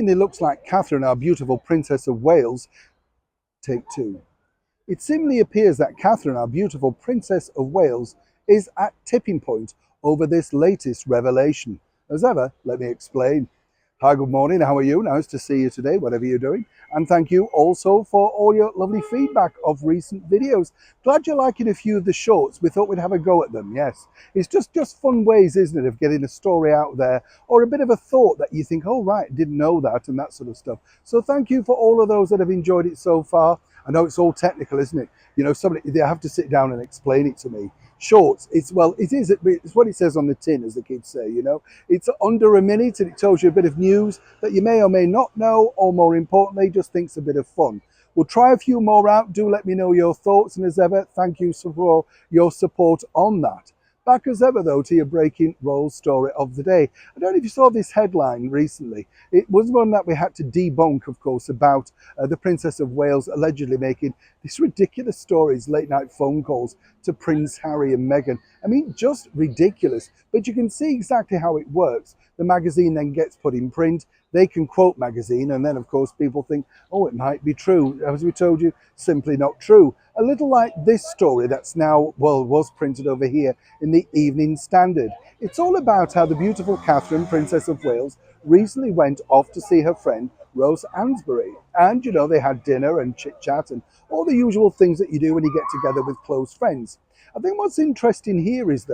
seemingly looks like Catherine, our beautiful Princess of Wales, take two. It seemingly appears that Catherine, our beautiful Princess of Wales, is at tipping point over this latest revelation. As ever, let me explain. Hi, good morning. How are you? Nice to see you today, whatever you're doing. And thank you also for all your lovely feedback of recent videos. Glad you're liking a few of the shorts. We thought we'd have a go at them, yes. It's just fun ways, isn't it, of getting a story out there or a bit of a thought that you think, oh, right, didn't know that and that sort of stuff. So thank you for all of those that have enjoyed it so far. I know it's all technical, isn't it? You know, they have to sit down and explain it to me. Shorts, it's what it says on the tin, as the kids say, you know. It's under a minute and it tells you a bit of news that you may or may not know, or more importantly, just thinks a bit of fun. We'll try a few more out. Do let me know your thoughts, and as ever, thank you for your support on that. Back as ever, though, to your breaking royal story of the day. I don't know if you saw this headline recently. It was one that we had to debunk, of course, about the Princess of Wales allegedly making these ridiculous stories, late night phone calls to Prince Harry and Meghan. I mean, just ridiculous. But you can see exactly how it works. The magazine then gets put in print. They can quote magazine, and then, of course, people think, oh, it might be true. As we told you, simply not true. A little like this story that's now, well, was printed over here in the Evening Standard. It's all about how the beautiful Catherine, Princess of Wales, recently went off to see her friend Rose Ansbury. And, you know, they had dinner and chit-chat and all the usual things that you do when you get together with close friends. I think what's interesting here is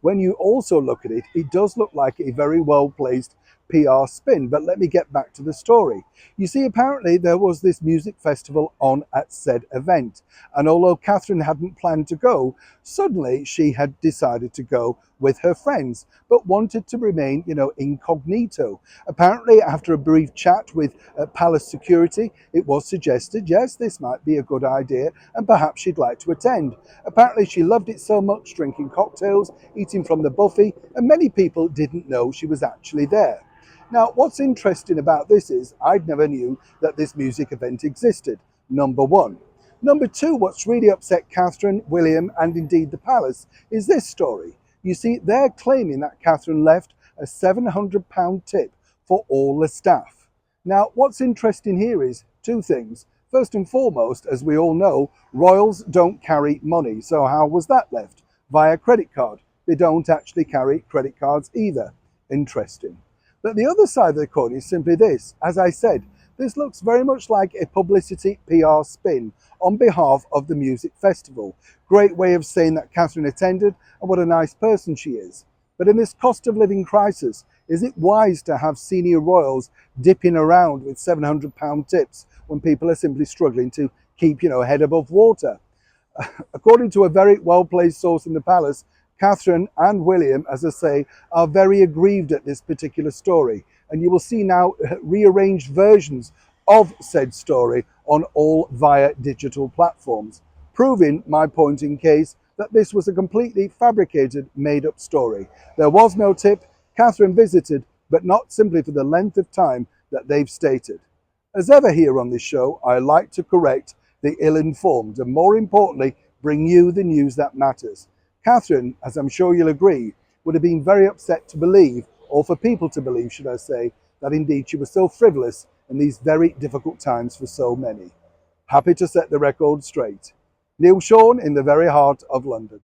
when you also look at it, it does look like a very well-placed PR spin. But let me get back to the story. You see, apparently there was this music festival on at said event. And although Catherine hadn't planned to go, suddenly she had decided to go with her friends, but wanted to remain, you know, incognito. Apparently, after a brief chat with palace security, it was suggested, yes, this might be a good idea, and perhaps she'd like to attend. Apparently, she loved it so much, drinking cocktails, eating from the buffet, and many people didn't know she was actually there. Now, what's interesting about this is I never knew that this music event existed, number one. Number two, what's really upset Catherine, William, and indeed the palace is this story. You see, they're claiming that Catherine left a £700 tip for all the staff. Now, what's interesting here is two things. First and foremost, as we all know, royals don't carry money. So how was that left? Via credit card. They don't actually carry credit cards either. Interesting. But the other side of the coin is simply this. As I said, this looks very much like a publicity PR spin on behalf of the music festival. Great way of saying that Catherine attended and what a nice person she is. But in this cost of living crisis, is it wise to have senior royals dipping around with £700 tips when people are simply struggling to keep, you know, head above water? According to a very well-placed source in the palace, Catherine and William, as I say, are very aggrieved at this particular story. And you will see now rearranged versions of said story on all via digital platforms, proving my point in case that this was a completely fabricated, made-up story. There was no tip. Catherine visited, but not simply for the length of time that they've stated. As ever here on this show, I like to correct the ill-informed and, more importantly, bring you the news that matters. Catherine, as I'm sure you'll agree, would have been very upset to believe, or for people to believe, should I say, that indeed she was so frivolous in these very difficult times for so many. Happy to set the record straight. Neil Sean in the very heart of London.